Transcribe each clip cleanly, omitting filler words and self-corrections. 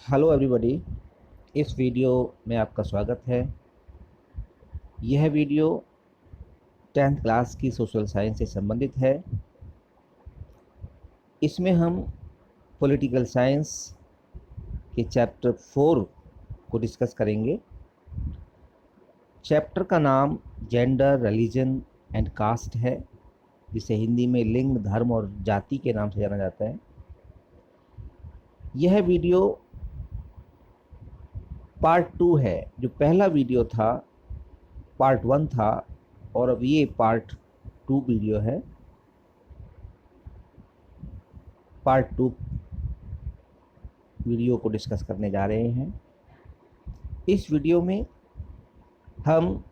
Hello everybody. इस video में आपका स्वागत है। यह वीडियो 10th क्लास की सोशल साइंस से संबंधित है। इसमें हम पॉलिटिकल साइंस के चैप्टर 4 को डिस्कस करेंगे। चैप्टर का नाम जेंडर, रिलीजन एंड कास्ट है, जिसे हिंदी में लिंग, धर्म और जाति के नाम से जाना जाता है। यह वीडियो पार्ट 2 है। जो पहला वीडियो था पार्ट 1 था, और अब ये पार्ट 2 वीडियो है। पार्ट 2 वीडियो को डिस्कस करने जा रहे हैं। इस वीडियो में हम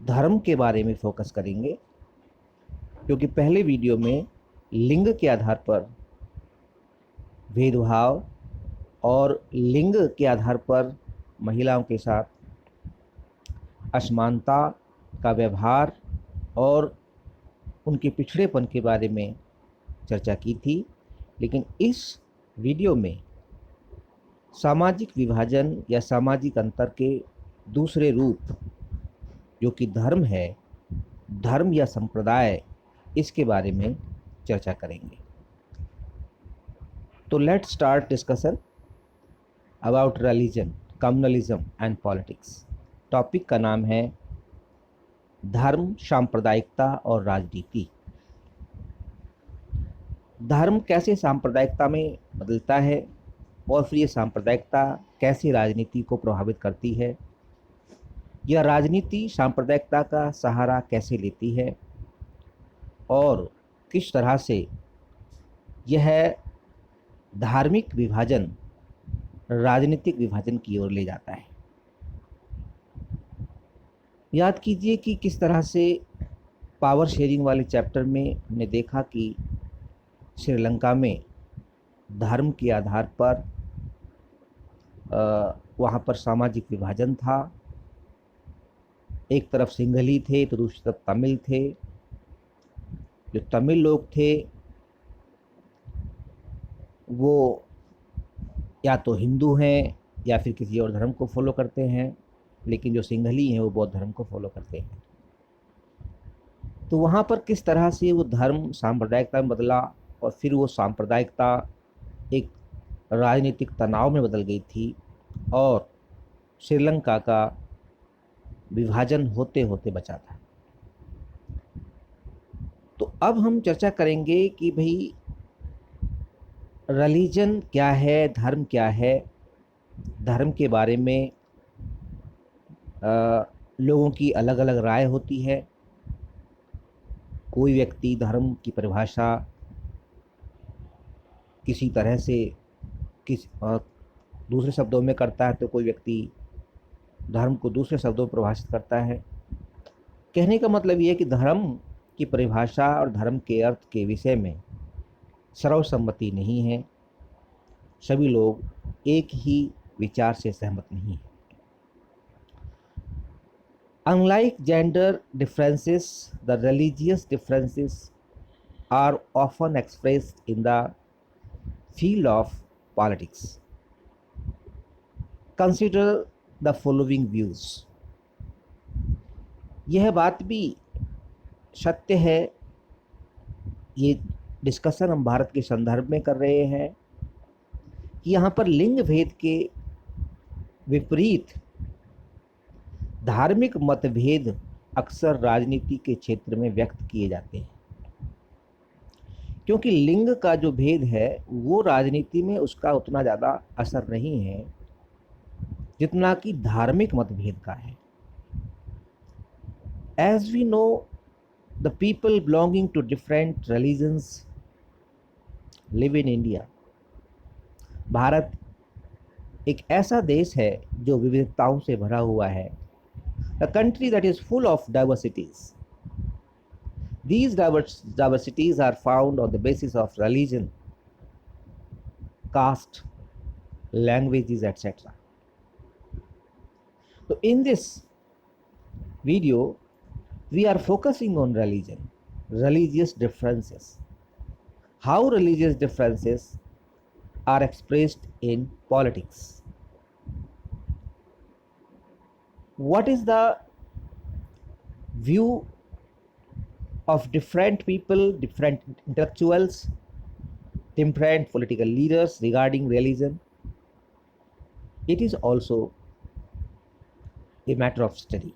धर्म के बारे में फोकस करेंगे, क्योंकि पहले वीडियो में लिंग के आधार पर भेदभाव और लिंग के आधार पर महिलाओं के साथ असमानता का व्यवहार और उनके पिछड़ेपन के बारे में चर्चा की थी। लेकिन इस वीडियो में सामाजिक विभाजन या सामाजिक अंतर के दूसरे रूप, जो कि धर्म है, धर्म या संप्रदाय, इसके बारे में चर्चा करेंगे। तो let's start discussion about religion, communalism and politics. Topic का नाम है धर्म, सांप्रदायिकता और राजनीति। धर्म कैसे सांप्रदायिकता में बदलता है और फिर ये सांप्रदायिकता कैसे राजनीति को प्रभावित करती है, यह राजनीति सांप्रदायिकता का सहारा कैसे लेती है, और किस तरह से यह धार्मिक विभाजन राजनीतिक विभाजन की ओर ले जाता है। याद कीजिए कि किस तरह से पावर शेयरिंग वाले चैप्टर में हमने देखा कि श्रीलंका में धर्म के आधार पर वहाँ पर सामाजिक विभाजन था। एक तरफ सिंघली थे तो दूसरी तरफ तमिल थे। जो तमिल लोग थे वो या तो हिंदू हैं या फिर किसी और धर्म को फॉलो करते हैं, लेकिन जो सिंघली हैं वो बौद्ध धर्म को फॉलो करते हैं। तो वहाँ पर किस तरह से वो धर्म सांप्रदायिकता में बदला और फिर वो सांप्रदायिकता एक राजनीतिक तनाव में बदल गई थी और श्रीलंका का विभाजन होते होते बचा था। तो अब हम चर्चा करेंगे कि भाई रिलीजन क्या है, धर्म क्या है। धर्म के बारे में लोगों की अलग अलग राय होती है। कोई व्यक्ति धर्म की परिभाषा किसी तरह से दूसरे शब्दों में करता है, तो कोई व्यक्ति धर्म को दूसरे शब्दों में परिभाषित करता है। कहने का मतलब ये है कि धर्म की परिभाषा और धर्म के अर्थ के विषय में सर्वसम्मति नहीं है। सभी लोग एक ही विचार से सहमत नहीं हैं। Unlike gender differences, the religious differences are often expressed in the field of politics. Consider the following views. यह बात भी सत्य है, ये डिस्कशन हम भारत के संदर्भ में कर रहे हैं, कि यहाँ पर लिंग भेद के विपरीत धार्मिक मतभेद अक्सर राजनीति के क्षेत्र में व्यक्त किए जाते हैं। क्योंकि लिंग का जो भेद है वो राजनीति में उसका उतना ज़्यादा असर नहीं है जितना कि धार्मिक मतभेद का है। As we know, the people belonging to different religions live in India. Bharat एक ऐसा देश है जो विविधताओं से भरा हुआ है। A country that is full of diversities. These diversities are found on the basis of religion, caste, languages, etc. So in this video, we are focusing on religion, religious differences. How religious differences are expressed in politics. What is the view of different people, different intellectuals, different political leaders regarding religion? It is also a matter of study.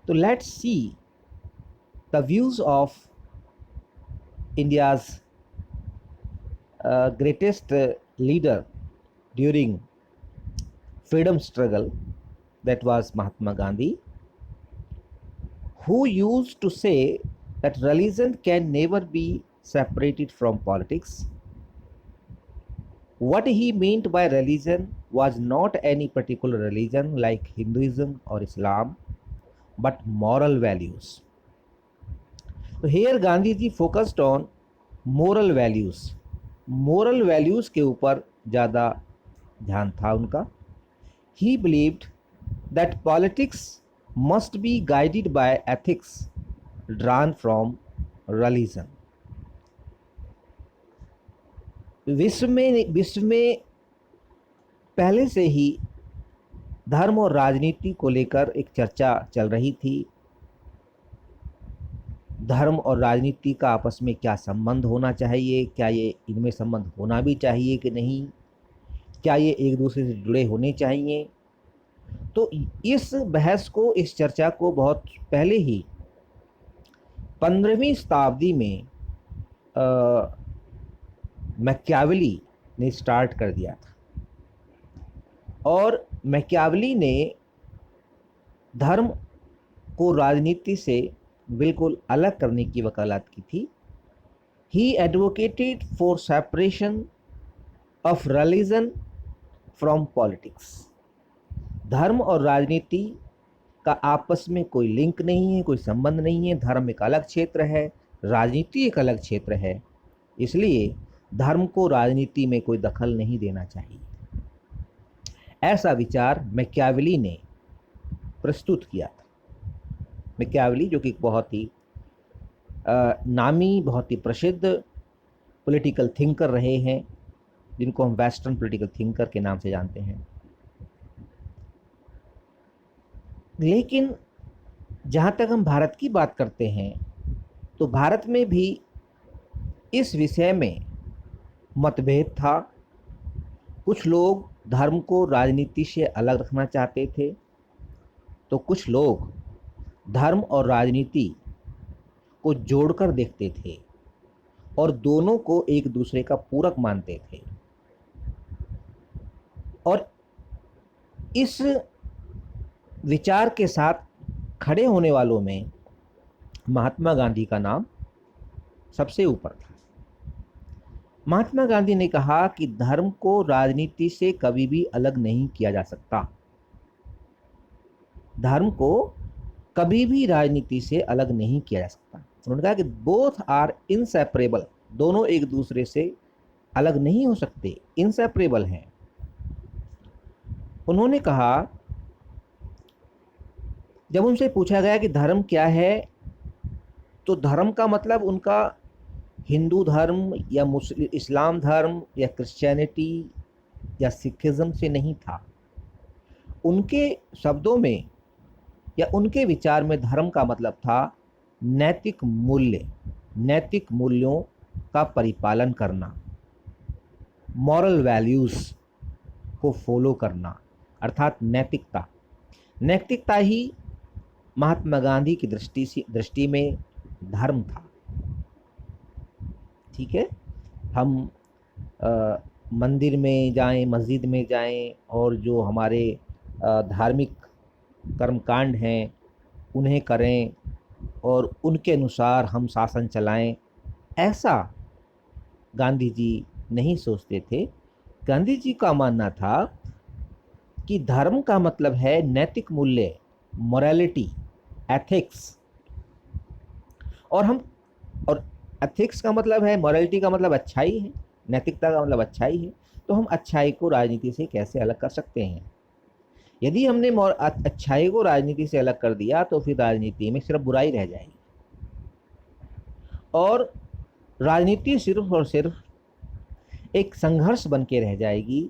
So let's see the views of India's greatest leader during freedom struggle, that was Mahatma Gandhi, who used to say that religion can never be separated from politics. What he meant by religion was not any particular religion like Hinduism or Islam, but moral values. So here Gandhi ji focused on moral values. Moral values के ऊपर ज़्यादा ध्यान था उनका. He believed that politics must be guided by ethics drawn from religion. विश्व में पहले से ही धर्म और राजनीति को लेकर एक चर्चा चल रही थी. धर्म और राजनीति का आपस में क्या संबंध होना चाहिए, क्या ये इनमें संबंध होना भी चाहिए कि नहीं, क्या ये एक दूसरे से जुड़े होने चाहिए. तो इस बहस को, इस चर्चा को बहुत पहले ही 15वीं शताब्दी में मैकियावेली ने स्टार्ट कर दिया था. और मैकियावेली ने धर्म को राजनीति से बिल्कुल अलग करने की वकालत की थी. ही advocated for separation of religion from politics. धर्म और राजनीति का आपस में कोई लिंक नहीं है, कोई संबंध नहीं है. धर्म एक अलग क्षेत्र है, राजनीति एक अलग क्षेत्र है. इसलिए धर्म को राजनीति में कोई दखल नहीं देना चाहिए. ऐसा विचार मैकियावेली ने प्रस्तुत किया था. मैकियावेली जो कि बहुत ही नामी, बहुत ही प्रसिद्ध पॉलिटिकल थिंकर रहे हैं, जिनको हम वेस्टर्न पॉलिटिकल थिंकर के नाम से जानते हैं. लेकिन जहाँ तक हम भारत की बात करते हैं तो भारत में भी इस विषय में मतभेद था. कुछ लोग धर्म को राजनीति से अलग रखना चाहते थे, तो कुछ लोग धर्म और राजनीति को जोड़कर देखते थे और दोनों को एक दूसरे का पूरक मानते थे. और इस विचार के साथ खड़े होने वालों में महात्मा गांधी का नाम सबसे ऊपर था. महात्मा गांधी ने कहा कि धर्म को राजनीति से कभी भी अलग नहीं किया जा सकता. धर्म को कभी भी राजनीति से अलग नहीं किया जा सकता. उन्होंने कहा कि बोथ आर इनसेपरेबल. दोनों एक दूसरे से अलग नहीं हो सकते, इनसेपरेबल हैं. उन्होंने कहा, जब उनसे पूछा गया कि धर्म क्या है, तो धर्म का मतलब उनका हिंदू धर्म या इस्लाम धर्म या क्रिश्चियनिटी या सिखिज्म से नहीं था. उनके शब्दों में या उनके विचार में धर्म का मतलब था नैतिक मूल्य, नैतिक मूल्यों का परिपालन करना, मॉरल वैल्यूज़ को फॉलो करना, अर्थात नैतिकता. नैतिकता ही महात्मा गांधी की दृष्टि में धर्म था. ठीक है, हम मंदिर में जाएं, मस्जिद में जाएं और जो हमारे धार्मिक कर्मकांड हैं उन्हें करें और उनके अनुसार हम शासन चलाएं, ऐसा गांधी जी नहीं सोचते थे. गांधी जी का मानना था कि धर्म का मतलब है नैतिक मूल्य, मोरालिटी, एथिक्स. और एथिक्स का मतलब है, मोरालिटी का मतलब अच्छाई है, नैतिकता का मतलब अच्छाई है. तो हम अच्छाई को राजनीति से कैसे अलग कर सकते हैं? यदि हमने अच्छाई को राजनीति से अलग कर दिया तो फिर राजनीति में सिर्फ बुराई रह जाएगी और राजनीति सिर्फ और सिर्फ एक संघर्ष बन के रह जाएगी,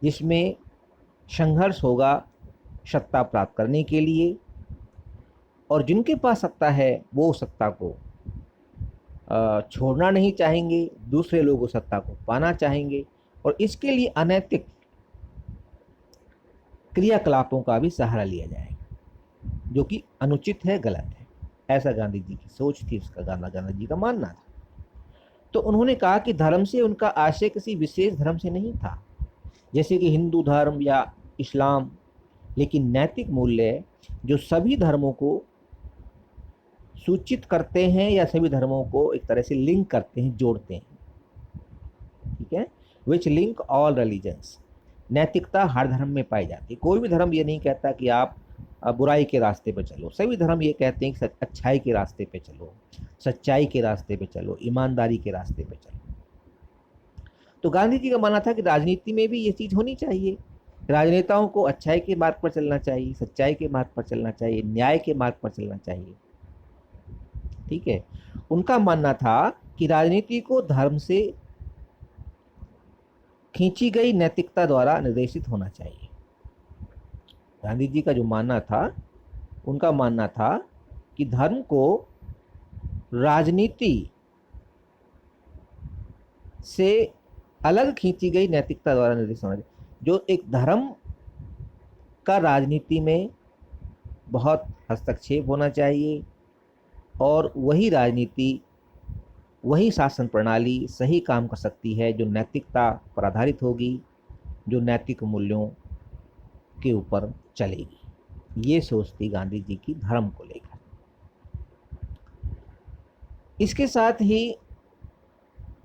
जिसमें संघर्ष होगा सत्ता प्राप्त करने के लिए, और जिनके पास सत्ता है वो सत्ता को छोड़ना नहीं चाहेंगे, दूसरे लोग उस सत्ता को पाना चाहेंगे, और इसके लिए अनैतिक क्रियाकलापों का भी सहारा लिया जाएगा, जो कि अनुचित है, गलत है। ऐसा गांधी जी की सोच थी, उसका गांधी जी का मानना था। तो उन्होंने कहा कि धर्म से उनका आशय किसी विशेष धर्म से नहीं था, जैसे कि हिंदू धर्म या इस्लाम, लेकिन नैतिक मूल्य जो सभी धर्मों को सूचित करते हैं या सभी धर्मों को एक तरह से लिंक करते हैं, जोड़ते हैं। ठीक है, विच लिंक ऑल रिलीजन्स। नैतिकता हर धर्म में पाई जाती है। कोई भी धर्म ये नहीं कहता कि आप बुराई के रास्ते पे चलो, सभी धर्म ये कहते हैं कि अच्छाई के रास्ते पे चलो, सच्चाई के रास्ते पे चलो, ईमानदारी के रास्ते पे चलो। तो गांधी जी का मानना था कि राजनीति में भी ये चीज़ होनी चाहिए, राजनेताओं को अच्छाई के मार्ग पर चलना चाहिए, सच्चाई के मार्ग पर चलना चाहिए, न्याय के मार्ग पर चलना चाहिए। ठीक है, उनका मानना था कि राजनीति को धर्म से खींची गई नैतिकता द्वारा निर्देशित होना चाहिए। गांधी जी का जो मानना था, उनका मानना था कि धर्म को राजनीति से अलग खींची गई नैतिकता द्वारा निर्देशित होना चाहिए। जो एक धर्म का राजनीति में बहुत हस्तक्षेप होना चाहिए, और वही राजनीति, वही शासन प्रणाली सही काम कर सकती है जो नैतिकता पर आधारित होगी, जो नैतिक मूल्यों के ऊपर चलेगी। ये सोच थी गांधी जी की धर्म को लेकर। इसके साथ ही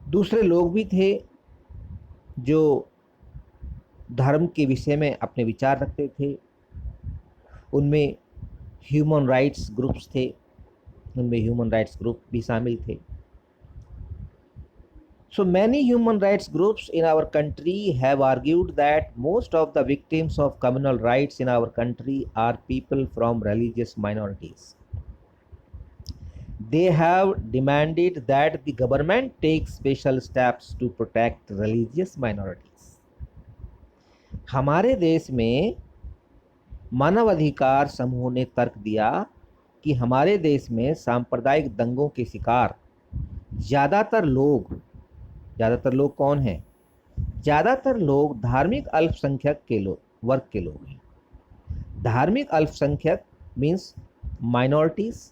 दूसरे लोग भी थे जो धर्म के विषय में अपने विचार रखते थे। उनमें ह्यूमन राइट्स ग्रुप्स थे, उनमें ह्यूमन राइट्स ग्रुप भी शामिल थे। So many human rights groups in our country have argued that most of the victims of communal rights in our country are people from religious minorities. They have demanded that the government take special steps to protect religious minorities. हमारे देश में मानवाधिकार समूह ने तर्क दिया कि हमारे देश में सांप्रदायिक दंगों के शिकार ज़्यादातर लोग कौन हैं? ज़्यादातर लोग धार्मिक अल्पसंख्यक के वर्ग के लोग हैं। धार्मिक अल्पसंख्यक मीन्स माइनॉरिटीज,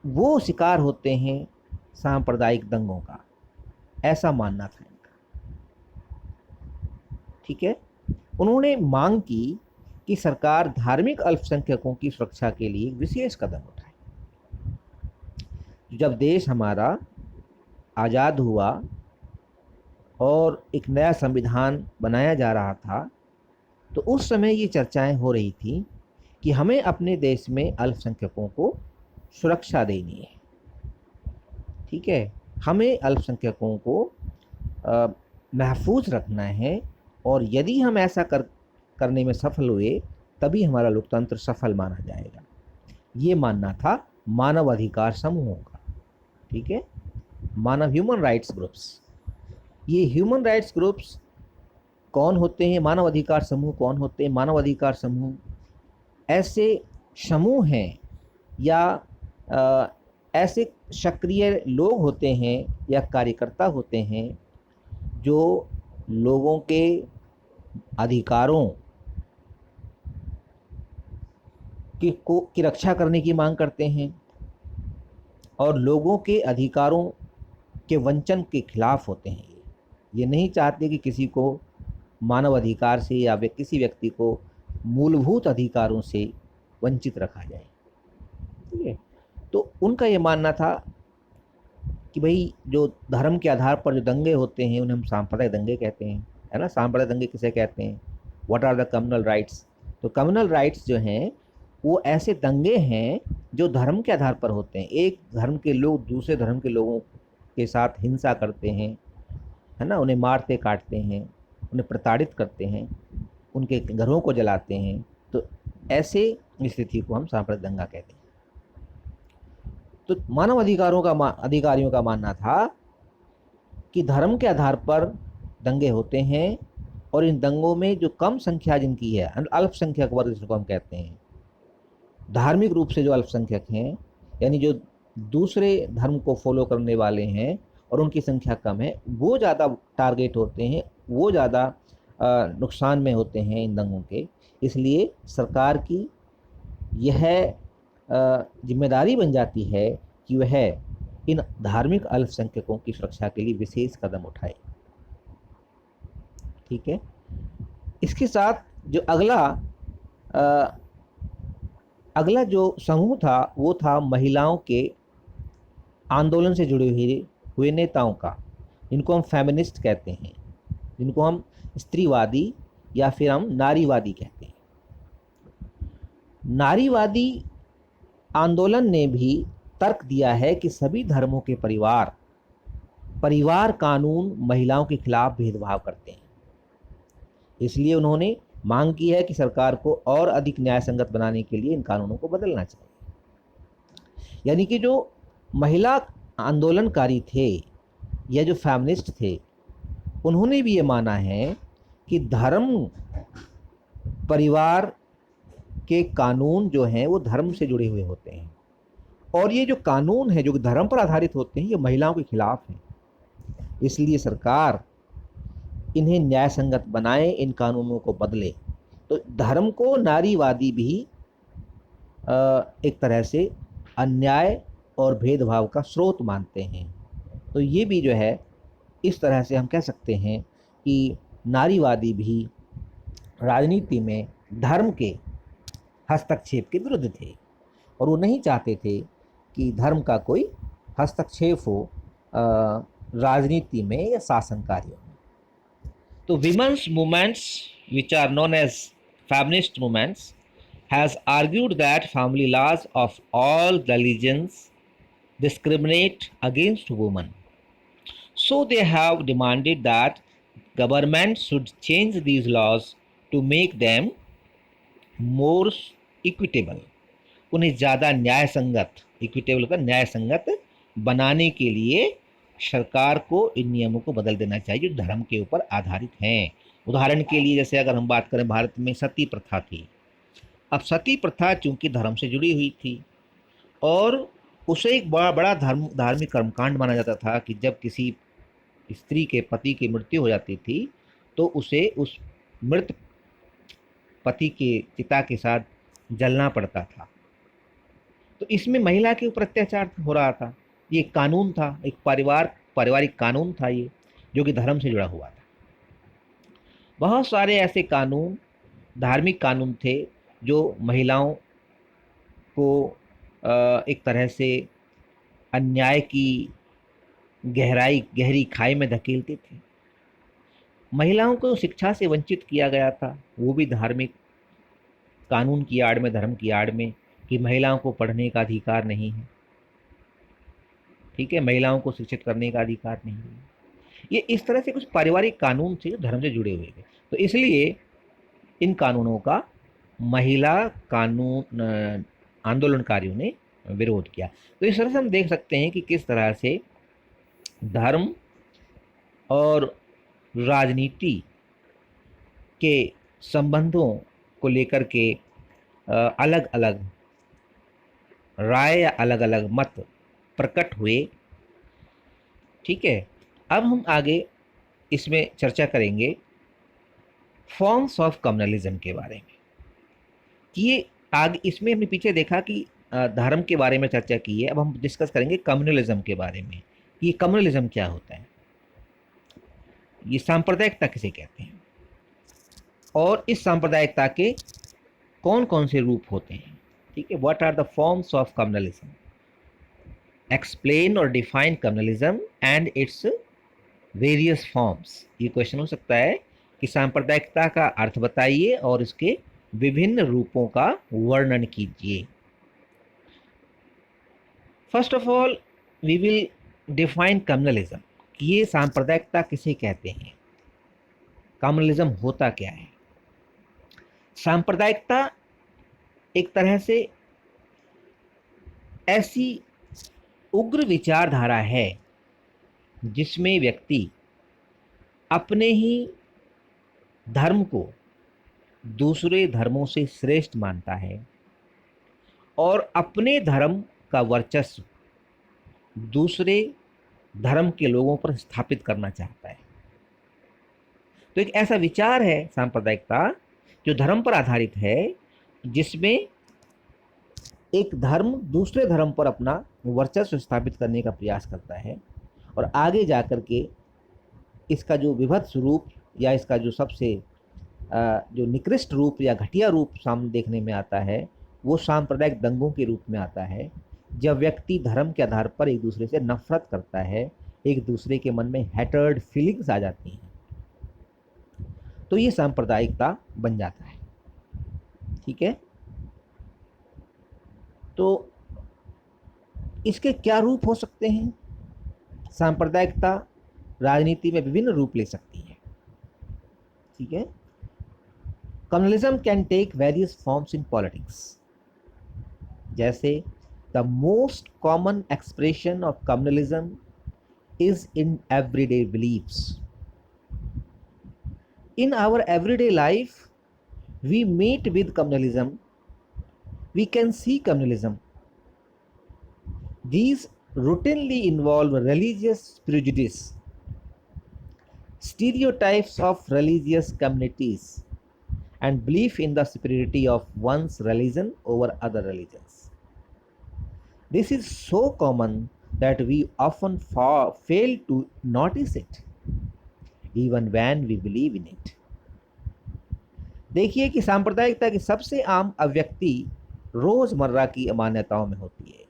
वो शिकार होते हैं सांप्रदायिक दंगों का, ऐसा मानना था इनका। ठीक है, उन्होंने मांग की कि सरकार धार्मिक अल्पसंख्यकों की सुरक्षा के लिए विशेष कदम उठाए। जब देश हमारा आज़ाद हुआ और एक नया संविधान बनाया जा रहा था, तो उस समय ये चर्चाएं हो रही थी कि हमें अपने देश में अल्पसंख्यकों को सुरक्षा देनी है। ठीक है, हमें अल्पसंख्यकों को महफूज रखना है, और यदि हम ऐसा करने में सफल हुए तभी हमारा लोकतंत्र सफल माना जाएगा। ये मानना था मानव अधिकार समूहों का। ठीक है, ह्यूमन राइट्स ग्रुप्स। ये ह्यूमन राइट्स ग्रुप्स कौन होते हैं? मानव अधिकार समूह कौन होते हैं? मानव अधिकार समूह ऐसे समूह हैं या ऐसे सक्रिय लोग होते हैं या कार्यकर्ता होते हैं जो लोगों के अधिकारों की रक्षा करने की मांग करते हैं, और लोगों के अधिकारों के वंचन के खिलाफ होते हैं। ये नहीं चाहते कि किसी को मानव अधिकार से या किसी व्यक्ति को मूलभूत अधिकारों से वंचित रखा जाए। ठीक है, तो उनका ये मानना था कि भाई जो धर्म के आधार पर जो दंगे होते हैं उन्हें हम सांप्रदायिक दंगे कहते हैं, है ना। सांप्रदायिक दंगे किसे कहते हैं? What are the communal riots? तो कम्युनल राइट्स जो हैं वो ऐसे दंगे हैं जो धर्म के आधार पर होते हैं। एक धर्म के लोग दूसरे धर्म के लोगों के साथ हिंसा करते हैं, है ना, उन्हें मारते काटते हैं, उन्हें प्रताड़ित करते हैं, उनके घरों को जलाते हैं। तो ऐसे स्थिति को हम सांप्रदायिक दंगा कहते हैं। तो मानव अधिकारियों का मानना था कि धर्म के आधार पर दंगे होते हैं, और इन दंगों में जो कम संख्या जिनकी है, अल्पसंख्यक वर्ग जिसको हम कहते हैं, धार्मिक रूप से जो अल्पसंख्यक हैं, यानी जो दूसरे धर्म को फॉलो करने वाले हैं और उनकी संख्या कम है, वो ज़्यादा टारगेट होते हैं, वो ज़्यादा नुकसान में होते हैं इन दंगों के। इसलिए सरकार की यह जिम्मेदारी बन जाती है कि वह इन धार्मिक अल्पसंख्यकों की सुरक्षा के लिए विशेष कदम उठाए। ठीक है। इसके साथ जो अगला जो समूह था वो था महिलाओं के आंदोलन से जुड़े हुए नेताओं का, जिनको हम फेमिनिस्ट कहते हैं, जिनको हम स्त्रीवादी या फिर हम नारीवादी कहते हैं। नारीवादी आंदोलन ने भी तर्क दिया है कि सभी धर्मों के परिवार कानून महिलाओं के खिलाफ भेदभाव करते हैं। इसलिए उन्होंने मांग की है कि सरकार को और अधिक न्याय संगत बनाने के लिए इन कानूनों को बदलना चाहिए। यानी कि जो महिला आंदोलनकारी थे या जो फेमिनिस्ट थे, उन्होंने भी ये माना है कि धर्म परिवार के कानून जो हैं वो धर्म से जुड़े हुए होते हैं, और ये जो कानून है जो धर्म पर आधारित होते हैं ये महिलाओं के खिलाफ हैं। इसलिए सरकार इन्हें न्याय संगत बनाए, इन कानूनों को बदले। तो धर्म को नारीवादी भी एक तरह से अन्याय और भेदभाव का स्रोत मानते हैं। तो ये भी जो है, इस तरह से हम कह सकते हैं कि नारीवादी भी राजनीति में धर्म के हस्तक्षेप के विरुद्ध थे, और वो नहीं चाहते थे कि धर्म का कोई हस्तक्षेप हो राजनीति में या शासन कार्यों में। तो women's movements which are known as feminist movements has argued that family laws of all religions discriminate against women. So they have demanded that government should change these laws to make them more equitable. उन्हें ज़्यादा न्याय संगत, equitable का न्याय संगत बनाने के लिए सरकार को इन नियमों को बदल देना चाहिए जो धर्म के ऊपर आधारित हैं। उदाहरण के लिए जैसे अगर हम बात करें, भारत में सती प्रथा थी। अब सती प्रथा चूंकि धर्म से जुड़ी हुई थी, और उसे एक बड़ा धार्मिक कर्मकांड माना जाता था कि जब किसी स्त्री के पति की मृत्यु हो जाती थी तो उसे उस मृत पति के चिता के साथ जलना पड़ता था। तो इसमें महिला के ऊपर अत्याचार हो रहा था। ये कानून था, एक पारिवारिक कानून था ये, जो कि धर्म से जुड़ा हुआ था। बहुत सारे ऐसे कानून, धार्मिक कानून थे जो महिलाओं को एक तरह से अन्याय की गहरी खाई में धकेलते थे। महिलाओं को शिक्षा से वंचित किया गया था, वो भी धार्मिक कानून की आड़ में, धर्म की आड़ में, कि महिलाओं को पढ़ने का अधिकार नहीं है। ठीक है, महिलाओं को शिक्षित करने का अधिकार नहीं है। ये इस तरह से कुछ पारिवारिक कानून थे जो धर्म से जुड़े हुए थे। तो इसलिए इन कानूनों का महिला कानून आंदोलनकारियों ने विरोध किया। तो इस तरह से हम देख सकते हैं कि किस तरह से धर्म और राजनीति के संबंधों को लेकर के अलग अलग राय या अलग अलग मत प्रकट हुए। ठीक है, अब हम आगे इसमें चर्चा करेंगे फॉर्म्स ऑफ कम्युनलिज्म के बारे में। कि ये आगे, इसमें हमने पीछे देखा कि धर्म के बारे में चर्चा की है, अब हम डिस्कस करेंगे कम्युनलिज्म के बारे में। ये कम्युनलिज्म क्या होता है, ये सांप्रदायिकता किसे कहते हैं, और इस सांप्रदायिकता के कौन कौन से रूप होते हैं। ठीक है, what are the forms of communalism, explain और define communalism and its various forms. ये क्वेश्चन हो सकता है कि सांप्रदायिकता का अर्थ बताइए और इसके विभिन्न रूपों का वर्णन कीजिए। First of all we will define communalism, कि ये सांप्रदायिकता किसे कहते हैं, कम्युनलिज्म होता क्या है। सांप्रदायिकता एक तरह से ऐसी उग्र विचारधारा है जिसमें व्यक्ति अपने ही धर्म को दूसरे धर्मों से श्रेष्ठ मानता है और अपने धर्म का वर्चस्व दूसरे धर्म के लोगों पर स्थापित करना चाहता है। तो एक ऐसा विचार है सांप्रदायिकता जो धर्म पर आधारित है, जिसमें एक धर्म दूसरे धर्म पर अपना वर्चस्व स्थापित करने का प्रयास करता है और आगे जाकर के इसका जो विभत्स रूप या इसका जो सबसे जो निकृष्ट रूप या घटिया रूप सामने देखने में आता है, वो सांप्रदायिक दंगों के रूप में आता है, जब व्यक्ति धर्म के आधार पर एक दूसरे से नफरत करता है, एक दूसरे के मन में हैटर्ड फीलिंग्स आ जाती हैं, तो ये सांप्रदायिकता बन जाता है। ठीक है, तो इसके क्या रूप हो सकते हैं? सांप्रदायिकता राजनीति में विभिन्न रूप ले सकती है। ठीक है, communalism can take various forms in politics. जैसे the most common expression of communalism is in everyday beliefs. In our everyday life, we meet with communalism. We can see communalism. These routinely involve religious prejudice, stereotypes of religious communities, and belief in the superiority of one's religion over other religions. This is so common that we often fail to notice it, even when we believe in it. देखिए कि सांप्रदायिकता की सबसे आम अभिव्यक्ति रोजमर्रा की मान्यताओं में होती है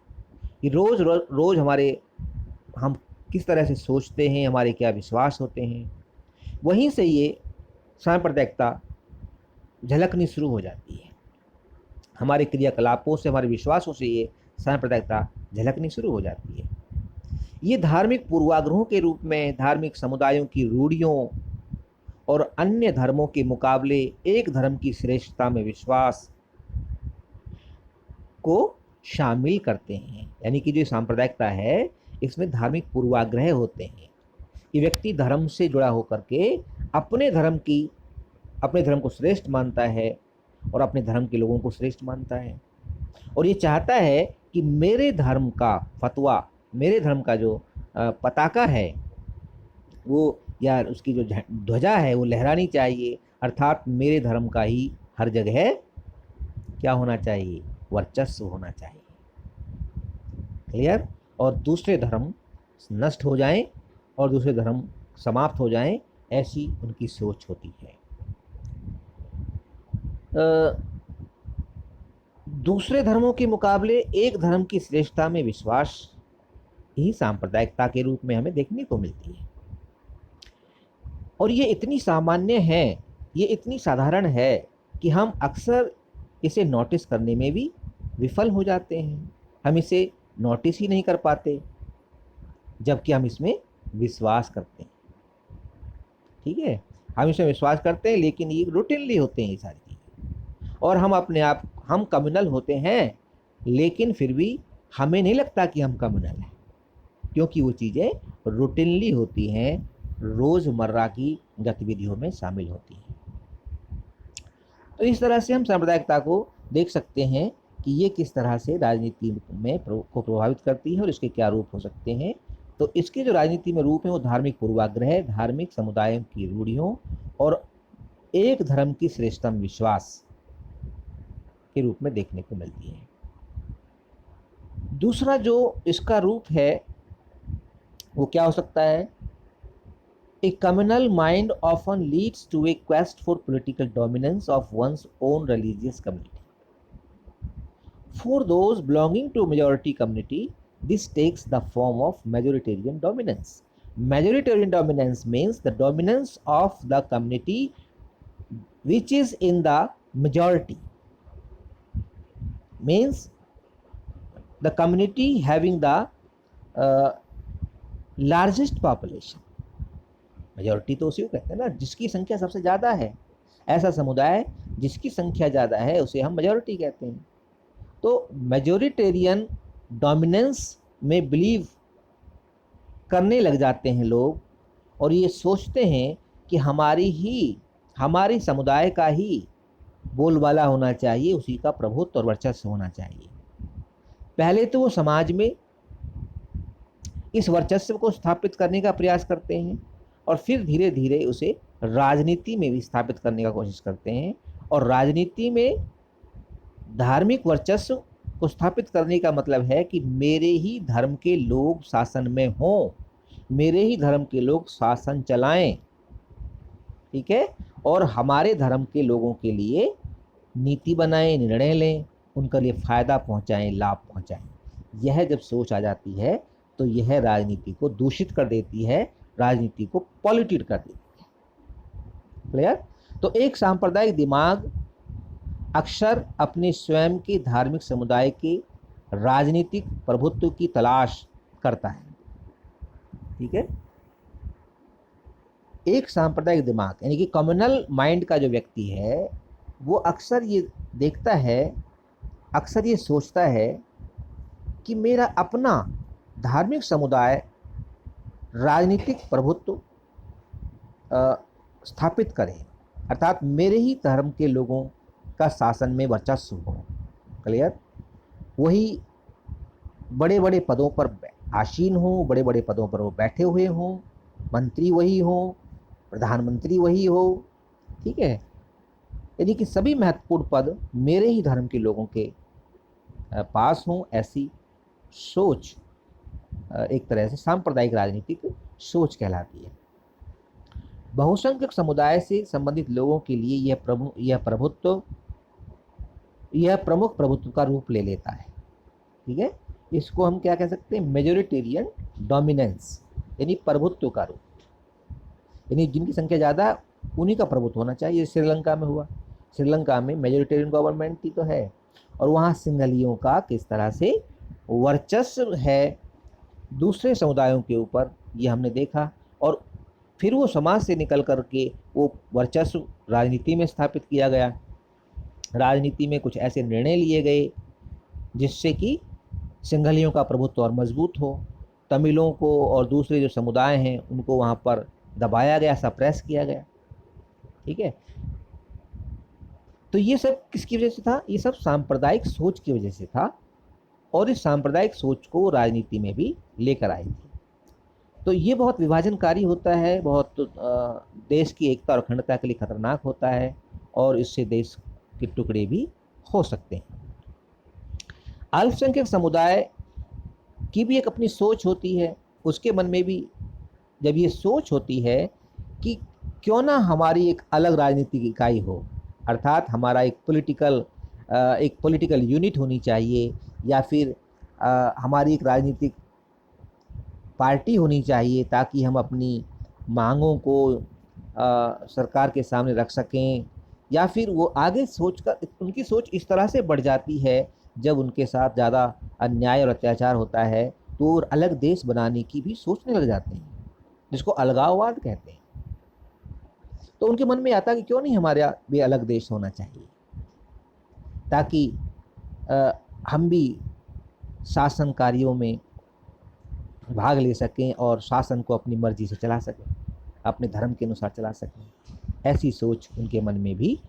कि रोज हमारे हम किस तरह से सोचते हैं, हमारे क्या विश्वास होते हैं, वहीं से ये सांप्रदायिकता झलकनी शुरू हो जाती है। हमारे क्रियाकलापों से, हमारे विश्वासों से ये सांप्रदायिकता झलकनी शुरू हो जाती है। ये धार्मिक पूर्वाग्रहों के रूप में धार्मिक समुदायों की रूढ़ियों और अन्य धर्मों के मुकाबले एक धर्म की श्रेष्ठता में विश्वास को शामिल करते हैं। यानी कि जो सांप्रदायिकता है, इसमें धार्मिक पूर्वाग्रह होते हैं कि व्यक्ति धर्म से जुड़ा होकर के अपने धर्म को श्रेष्ठ मानता है और अपने धर्म के लोगों को श्रेष्ठ मानता है, और ये चाहता है कि मेरे धर्म का फतवा, मेरे धर्म का जो पताका है वो, या उसकी जो ध्वजा है वो लहरानी चाहिए, अर्थात मेरे धर्म का ही हर जगह क्या होना चाहिए? वर्चस्व होना चाहिए। क्लियर? और दूसरे धर्म नष्ट हो जाएं और दूसरे धर्म समाप्त हो जाएं, ऐसी उनकी सोच होती है। दूसरे धर्मों के मुकाबले एक धर्म की श्रेष्ठता में विश्वास ही सांप्रदायिकता के रूप में हमें देखने को मिलती है, और ये इतनी सामान्य है, ये इतनी साधारण है कि हम अक्सर इसे नोटिस करने में भी विफल हो जाते हैं। हम इसे नोटिस ही नहीं कर पाते, जबकि हम इसमें विश्वास करते हैं। ठीक है, हम इसमें विश्वास करते हैं, लेकिन ये रूटीनली होते हैं ये सारी चीज़ें, और हम कम्युनल होते हैं, लेकिन फिर भी हमें नहीं लगता कि हम कम्युनल हैं, क्योंकि वो चीज़ें रूटीनली होती हैं, रोज़मर्रा की गतिविधियों में शामिल होती हैं। तो इस तरह से हम सांप्रदायिकता को देख सकते हैं कि ये किस तरह से राजनीति में को प्रभावित करती है और इसके क्या रूप हो सकते हैं। तो इसके जो राजनीति में रूप है वो धार्मिक पूर्वाग्रह, धार्मिक समुदायों की रूढ़ियों और एक धर्म की श्रेष्ठता में विश्वास के रूप में देखने को मिलती है। दूसरा जो इसका रूप है वो क्या हो सकता है? A communal mind often leads to a quest for political dominance of one's own religious community. For those belonging to majority community, this takes the form of majoritarian dominance. Majoritarian dominance means the dominance of the community which is in the majority. Means the community having the largest population. Majority तो उसी को कहते हैं ना, जिसकी संख्या सबसे ज़्यादा है। ऐसा समुदाय जिसकी संख्या ज़्यादा है उसे हम मेजॉरिटी कहते हैं। तो मेजॉरिटेरियन डोमिनेंस में बिलीव करने लग जाते हैं लोग, और ये सोचते हैं कि हमारी समुदाय का ही बोलबाला होना चाहिए, उसी का प्रभुत्व और वर्चस्व होना चाहिए। पहले तो वो समाज में इस वर्चस्व को स्थापित करने का प्रयास करते हैं, और फिर धीरे धीरे उसे राजनीति में भी स्थापित करने का कोशिश करते हैं। और राजनीति में धार्मिक वर्चस्व को स्थापित करने का मतलब है कि मेरे ही धर्म के लोग शासन में हों, मेरे ही धर्म के लोग शासन चलाएं, ठीक है, और हमारे धर्म के लोगों के लिए नीति बनाएं, निर्णय लें, उनके लिए फायदा पहुंचाएं, लाभ पहुंचाएं। यह जब सोच आ जाती है तो यह राजनीति को दूषित कर देती है, राजनीति को पॉल्यूटेड कर देती है। क्लियर? तो एक सांप्रदायिक दिमाग अक्सर अपने स्वयं के धार्मिक समुदाय के राजनीतिक प्रभुत्व की तलाश करता है, ठीक है। एक सांप्रदायिक दिमाग यानी कि कम्युनल माइंड का जो व्यक्ति है, वो अक्सर ये देखता है, अक्सर ये सोचता है कि मेरा अपना धार्मिक समुदाय राजनीतिक प्रभुत्व स्थापित करे, अर्थात मेरे ही धर्म के लोगों का शासन में वर्चस्व हो। क्लियर? वही बड़े बड़े पदों पर आसीन हो, बड़े बड़े पदों पर वो बैठे हुए हों, मंत्री वही हो, प्रधानमंत्री वही हो, ठीक है, यानी कि सभी महत्वपूर्ण पद मेरे ही धर्म के लोगों के पास हों। ऐसी सोच एक तरह से सांप्रदायिक राजनीतिक सोच कहलाती है। बहुसंख्यक समुदाय से संबंधित लोगों के लिए यह प्रमुख प्रभुत्व का रूप ले लेता है, ठीक है। इसको हम क्या कह सकते हैं? मेजोरिटेरियन डोमिनेंस, यानी प्रभुत्व का रूप, यानी जिनकी संख्या ज़्यादा उन्हीं का प्रभुत्व होना चाहिए। श्रीलंका में हुआ, श्रीलंका में मेजोरिटेरियन गवर्नमेंट ही तो है, और वहाँ सिंहलियों का किस तरह से वर्चस्व है दूसरे समुदायों के ऊपर, ये हमने देखा। और फिर वो समाज से निकल कर के वो वर्चस्व राजनीति में स्थापित किया गया। राजनीति में कुछ ऐसे निर्णय लिए गए जिससे कि सिंहलियों का प्रभुत्व और मजबूत हो, तमिलों को और दूसरे जो समुदाय हैं उनको वहाँ पर दबाया गया, सप्रेस किया गया, ठीक है। तो ये सब किसकी वजह से था? ये सब सांप्रदायिक सोच की वजह से था, और इस सांप्रदायिक सोच को राजनीति में भी लेकर आई थी। तो ये बहुत विभाजनकारी होता है, बहुत देश की एकता और अखंडता के लिए खतरनाक होता है, और इससे देश के टुकड़े भी हो सकते हैं। अल्पसंख्यक समुदाय की भी एक अपनी सोच होती है, उसके मन में भी जब ये सोच होती है कि क्यों ना हमारी एक अलग राजनीतिक इकाई हो, अर्थात हमारा एक पॉलिटिकल यूनिट होनी चाहिए, या फिर हमारी एक राजनीतिक पार्टी होनी चाहिए, ताकि हम अपनी मांगों को सरकार के सामने रख सकें। या फिर वो आगे सोचकर, उनकी सोच इस तरह से बढ़ जाती है जब उनके साथ ज़्यादा अन्याय और अत्याचार होता है तो वो अलग देश बनाने की भी सोचने लग जाते हैं, जिसको अलगाववाद कहते हैं। तो उनके मन में आता है कि क्यों नहीं हमारा भी अलग देश होना चाहिए, ताकि हम भी शासन कार्यों में भाग ले सकें और शासन को अपनी मर्जी से चला सकें, अपने धर्म के अनुसार चला सकें। ऐसी सोच उनके मन में भी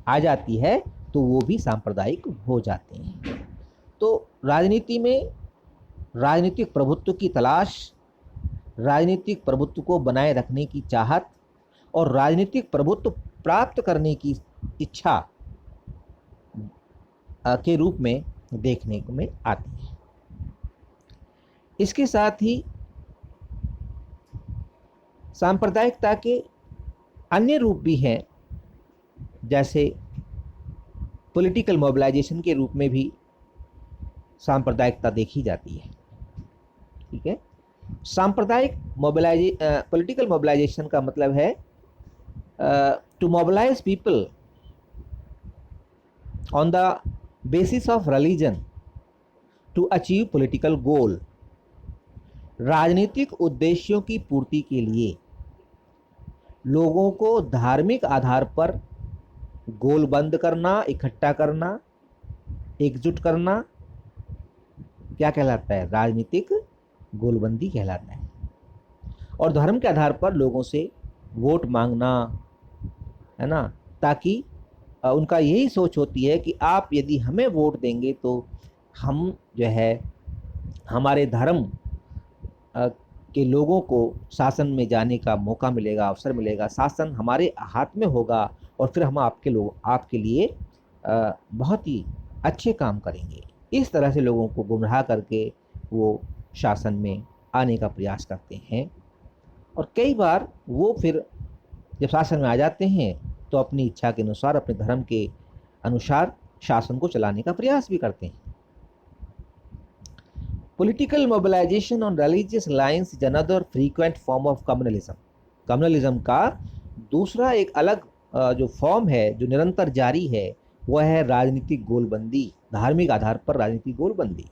आ जाती है, तो वो भी सांप्रदायिक हो जाते हैं। तो राजनीति में राजनीतिक प्रभुत्व की तलाश, राजनीतिक प्रभुत्व को बनाए रखने की चाहत और राजनीतिक प्रभुत्व प्राप्त करने की इच्छा के रूप में देखने में आती है। इसके साथ ही सांप्रदायिकता के अन्य रूप भी हैं, जैसे पॉलिटिकल मोबिलाइजेशन के रूप में भी सांप्रदायिकता देखी जाती है, ठीक है। सांप्रदायिक पॉलिटिकल मोबिलाइजेशन का मतलब है to mobilise people on the basis of religion to achieve political goal. राजनीतिक उद्देश्यों की पूर्ति के लिए लोगों को धार्मिक आधार पर गोलबंद करना, इकट्ठा करना, एकजुट करना क्या कहलाता है? राजनीतिक गोलबंदी कहलाता है। और धर्म के आधार पर लोगों से वोट मांगना, है ना, ताकि उनका यही सोच होती है कि आप यदि हमें वोट देंगे तो हम जो है हमारे धर्म के लोगों को शासन में जाने का मौका मिलेगा, अवसर मिलेगा, शासन हमारे हाथ में होगा और फिर हम आपके लिए बहुत ही अच्छे काम करेंगे। इस तरह से लोगों को गुमराह करके वो शासन में आने का प्रयास करते हैं और कई बार वो फिर जब शासन में आ जाते हैं तो अपनी इच्छा के अनुसार, अपने धर्म के अनुसार शासन को चलाने का प्रयास भी करते हैं। Political mobilization on religious lines is another frequent form of communalism. Communalism का दूसरा एक अलग जो फॉर्म है जो निरंतर जारी है वह है राजनीतिक गोलबंदी, धार्मिक आधार पर राजनीतिक गोलबंदी।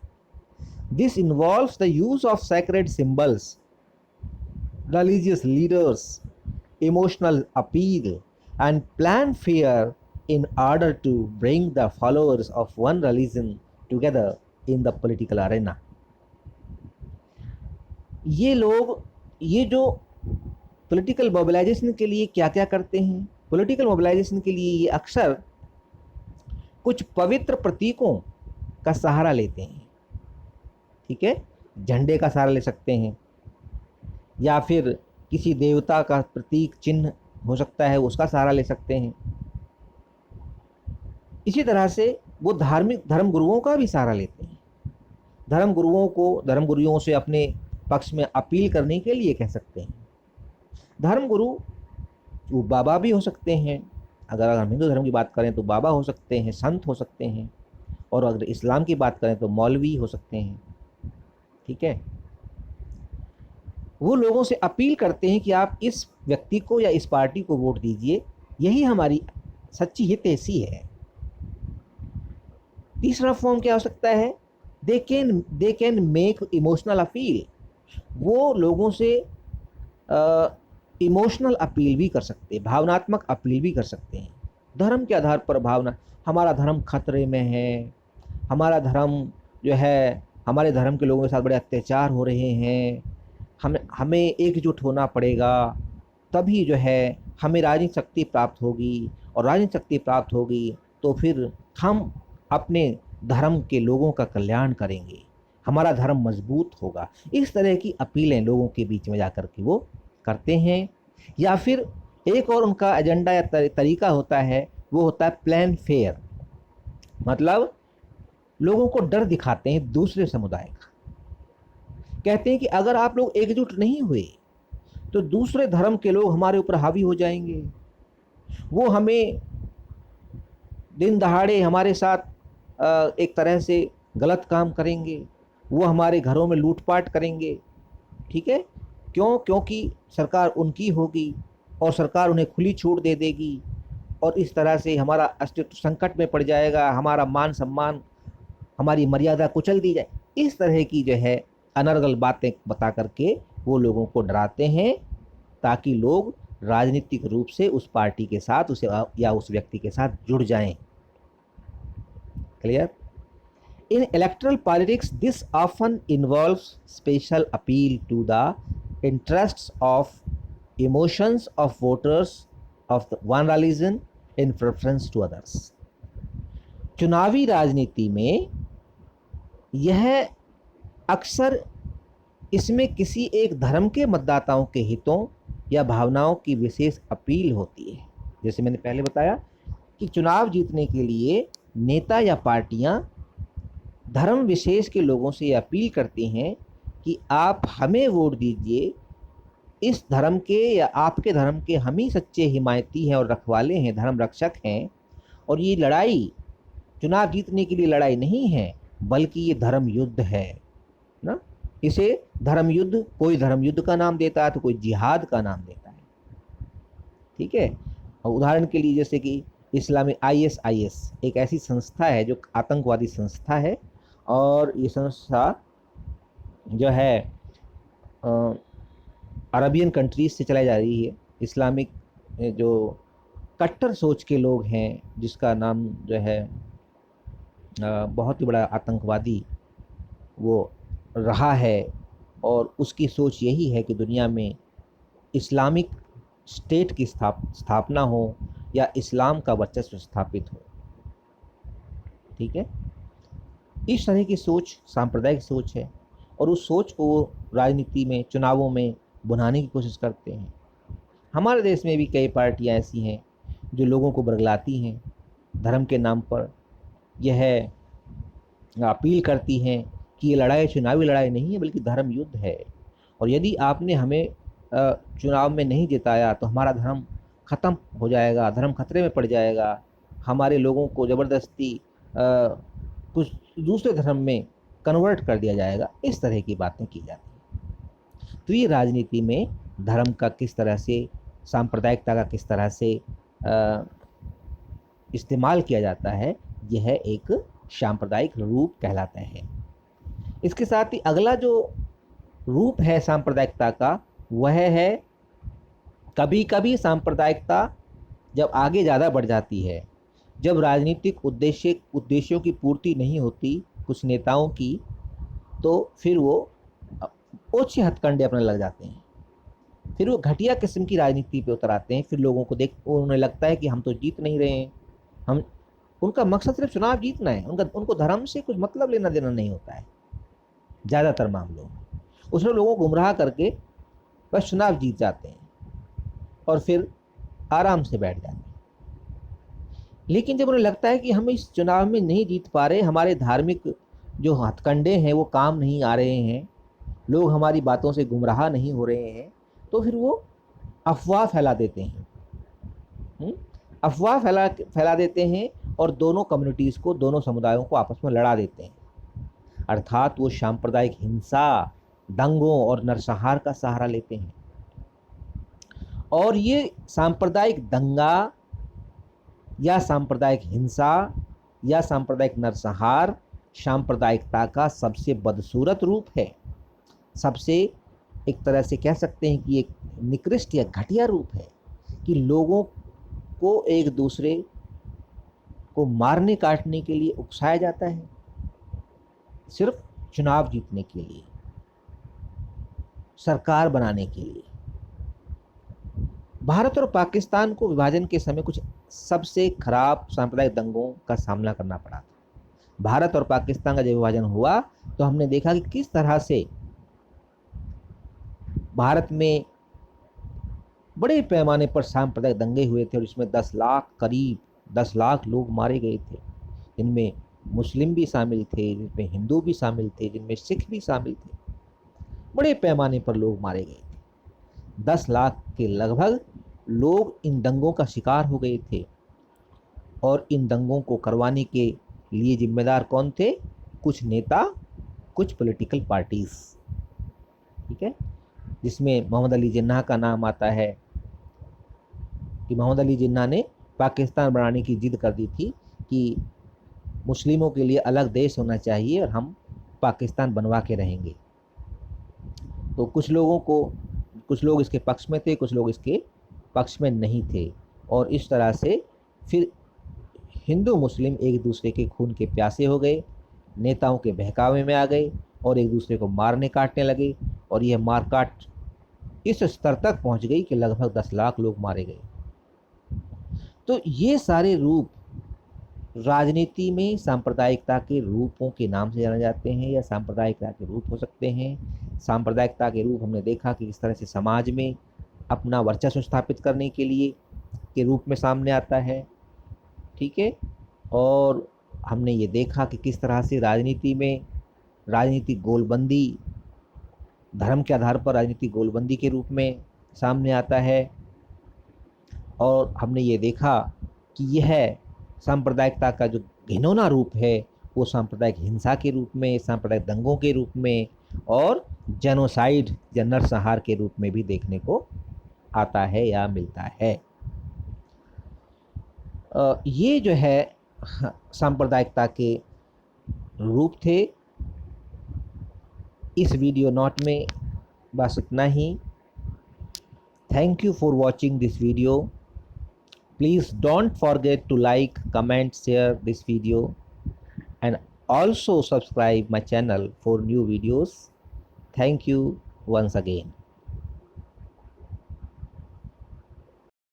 This involves the use of sacred symbols, religious leaders, emotional appeal, and planned fear in order to bring the followers of one religion together in the political arena. ये लोग ये जो पॉलिटिकल मोबिलाइजेशन के लिए क्या क्या करते हैं, पॉलिटिकल मोबिलाइजेशन के लिए ये अक्सर कुछ पवित्र प्रतीकों का सहारा लेते हैं। ठीक है, झंडे का सहारा ले सकते हैं या फिर किसी देवता का प्रतीक चिन्ह हो सकता है उसका सहारा ले सकते हैं। इसी तरह से वो धर्म गुरुओं का भी सहारा लेते हैं। धर्म गुरुओं से अपने पक्ष में अपील करने के लिए कह सकते हैं। धर्म गुरु वो बाबा भी हो सकते हैं, अगर हम हिंदू धर्म की बात करें तो बाबा हो सकते हैं, संत हो सकते हैं, और अगर इस्लाम की बात करें तो मौलवी हो सकते हैं। ठीक है, वो लोगों से अपील करते हैं कि आप इस व्यक्ति को या इस पार्टी को वोट दीजिए, यही हमारी सच्ची हितैषी है। तीसरा फॉर्म क्या हो सकता है, they can make emotional appeal. वो लोगों से इमोशनल अपील भी कर सकते हैं, भावनात्मक अपील भी कर सकते हैं। धर्म के आधार पर भावना, हमारा धर्म खतरे में है, हमारा धर्म जो है, हमारे धर्म के लोगों के साथ बड़े अत्याचार हो रहे हैं, हमें एकजुट होना पड़ेगा, तभी जो है हमें राजनीतिक शक्ति प्राप्त होगी, और राजनीतिक शक्ति प्राप्त होगी तो फिर हम अपने धर्म के लोगों का कल्याण करेंगे, हमारा धर्म मजबूत होगा। इस तरह की अपीलें लोगों के बीच में जाकर के वो करते हैं। या फिर एक और उनका एजेंडा या तरीका होता है, वो होता है प्लान फेयर, मतलब लोगों को डर दिखाते हैं दूसरे समुदाय का। कहते हैं कि अगर आप लोग एकजुट नहीं हुए तो दूसरे धर्म के लोग हमारे ऊपर हावी हो जाएंगे, वो हमें दिन दहाड़े हमारे साथ एक तरह से गलत काम करेंगे, वो हमारे घरों में लूटपाट करेंगे। ठीक है, क्योंकि सरकार उनकी होगी और सरकार उन्हें खुली छूट दे देगी, और इस तरह से हमारा अस्तित्व संकट में पड़ जाएगा, हमारा मान सम्मान, हमारी मर्यादा कुचल दी जाए। इस तरह की जो है अनर्गल बातें बता करके वो लोगों को डराते हैं, ताकि लोग राजनीतिक रूप से उस पार्टी के साथ या उस व्यक्ति के साथ जुड़ जाएं। Clear? In electoral politics, this often involves special appeal to the interests of emotions of voters of the one religion in preference to others. चुनावी राजनीति में यह अक्सर इसमें किसी एक धर्म के मतदाताओं के हितों या भावनाओं की विशेष अपील होती है। जैसे मैंने पहले बताया कि चुनाव जीतने के लिए नेता या पार्टियां धर्म विशेष के लोगों से अपील करती हैं कि आप हमें वोट दीजिए, इस धर्म के या आपके धर्म के हम ही सच्चे हिमायती हैं और रखवाले हैं, धर्म रक्षक हैं, और ये लड़ाई चुनाव जीतने के लिए लड़ाई नहीं है, बल्कि ये धर्म युद्ध है ना। इसे धर्म युद्ध, कोई धर्म युद्ध का नाम देता है तो कोई जिहाद का नाम देता है। ठीक है, और उदाहरण के लिए जैसे कि इस्लामिक ISIS एक ऐसी संस्था है जो आतंकवादी संस्था है, और ये संस्था जो है अरबियन कंट्रीज से चलाई जा रही है। इस्लामिक जो कट्टर सोच के लोग हैं, जिसका नाम जो है बहुत ही बड़ा आतंकवादी वो रहा है, और उसकी सोच यही है कि दुनिया में इस्लामिक स्टेट की स्थापना हो या इस्लाम का वर्चस्व स्थापित हो। ठीक है, इस तरह की सोच सांप्रदायिक सोच है और उस सोच को वो राजनीति में, चुनावों में बुनाने की कोशिश करते हैं। हमारे देश में भी कई पार्टियां ऐसी हैं जो लोगों को बरगलाती हैं, धर्म के नाम पर यह अपील करती हैं कि ये लड़ाई चुनावी लड़ाई नहीं है बल्कि धर्म युद्ध है, और यदि आपने हमें चुनाव में नहीं जिताया तो हमारा धर्म खत्म हो जाएगा, धर्म खतरे में पड़ जाएगा, हमारे लोगों को ज़बरदस्ती कुछ दूसरे धर्म में कन्वर्ट कर दिया जाएगा। इस तरह की बातें की जाती हैं। तो ये राजनीति में धर्म का किस तरह से, सांप्रदायिकता का किस तरह से इस्तेमाल किया जाता है, यह एक सांप्रदायिक रूप कहलाता है। इसके साथ ही अगला जो रूप है सांप्रदायिकता का, वह है कभी कभी सांप्रदायिकता जब आगे ज़्यादा बढ़ जाती है, जब राजनीतिक उद्देश्यों की पूर्ति नहीं होती कुछ नेताओं की, तो फिर वो ओछे हथकंडे अपने लग जाते हैं, फिर वो घटिया किस्म की राजनीति पे उतर आते हैं। फिर लोगों को उन्हें लगता है कि हम तो जीत नहीं रहे हैं, हम उनका मकसद सिर्फ चुनाव जीतना है, उनको धर्म से कुछ मतलब लेना देना नहीं होता है। ज़्यादातर मामलों में उसमें लोगों को गुमराह करके बस चुनाव जीत जाते हैं और फिर आराम से बैठ जाते हैं। लेकिन जब उन्हें लगता है कि हम इस चुनाव में नहीं जीत पा रहे, हमारे धार्मिक जो हथकंडे हैं वो काम नहीं आ रहे हैं, लोग हमारी बातों से गुमराह नहीं हो रहे हैं, तो फिर वो अफवाह फैला देते हैं। अफवाह फैला देते हैं और दोनों कम्युनिटीज़ को, दोनों समुदायों को आपस में लड़ा देते हैं। अर्थात वो सांप्रदायिक हिंसा, दंगों और नरसंहार का सहारा लेते हैं। और ये सांप्रदायिक दंगा या सांप्रदायिक हिंसा या सांप्रदायिक नरसंहार सांप्रदायिकता का सबसे बदसूरत रूप है, सबसे एक तरह से कह सकते हैं कि एक निकृष्ट या घटिया रूप है कि लोगों को एक दूसरे को मारने काटने के लिए उकसाया जाता है, सिर्फ चुनाव जीतने के लिए, सरकार बनाने के लिए। भारत और पाकिस्तान को विभाजन के समय कुछ सबसे खराब सांप्रदायिक दंगों का सामना करना पड़ा था। भारत और पाकिस्तान का जब विभाजन हुआ तो हमने देखा कि किस तरह से भारत में बड़े पैमाने पर सांप्रदायिक दंगे हुए थे और इसमें करीब 10 लाख लोग मारे गए थे, जिनमें मुस्लिम भी शामिल थे, जिनमें हिंदू भी शामिल थे, जिनमें सिख भी शामिल थे। बड़े पैमाने पर लोग मारे गए थे। 10 लाख के लगभग लोग इन दंगों का शिकार हो गए थे और इन दंगों को करवाने के लिए जिम्मेदार कौन थे? कुछ नेता, कुछ पॉलिटिकल पार्टीज, ठीक है, जिसमें मोहम्मद अली जिन्नाह का नाम आता है कि मोहम्मद अली जिन्नाह ने पाकिस्तान बनाने की जिद कर दी थी कि मुस्लिमों के लिए अलग देश होना चाहिए और हम पाकिस्तान बनवा के रहेंगे। तो कुछ लोग इसके पक्ष में थे, कुछ लोग इसके पक्ष में नहीं थे, और इस तरह से फिर हिंदू मुस्लिम एक दूसरे के खून के प्यासे हो गए, नेताओं के बहकावे में आ गए और एक दूसरे को मारने काटने लगे, और यह मारकाट इस स्तर तक पहुंच गई कि लगभग 10 लाख लोग मारे गए। तो ये सारे रूप राजनीति में सांप्रदायिकता के रूपों के नाम से जाने जाते हैं या सांप्रदायिकता के रूप हो सकते हैं। सांप्रदायिकता के रूप हमने देखा कि इस तरह से समाज में अपना वर्चस्व स्थापित करने के लिए के रूप में सामने आता है, ठीक है। और हमने ये देखा कि किस तरह से राजनीति में राजनीतिक गोलबंदी, धर्म के आधार पर राजनीतिक गोलबंदी के रूप में सामने आता है, और हमने ये देखा कि यह सांप्रदायिकता का जो घिनौना रूप है वो सांप्रदायिक हिंसा के रूप में, सांप्रदायिक दंगों के रूप में और जेनोसाइड या नरसंहार के रूप में भी देखने को आता है या मिलता है। ये जो है सांप्रदायिकता के रूप थे। इस वीडियो नोट में बस इतना ही। Thank you for watching this video. Please don't forget to like, comment, share this video and also subscribe my channel for new videos. Thank you once again.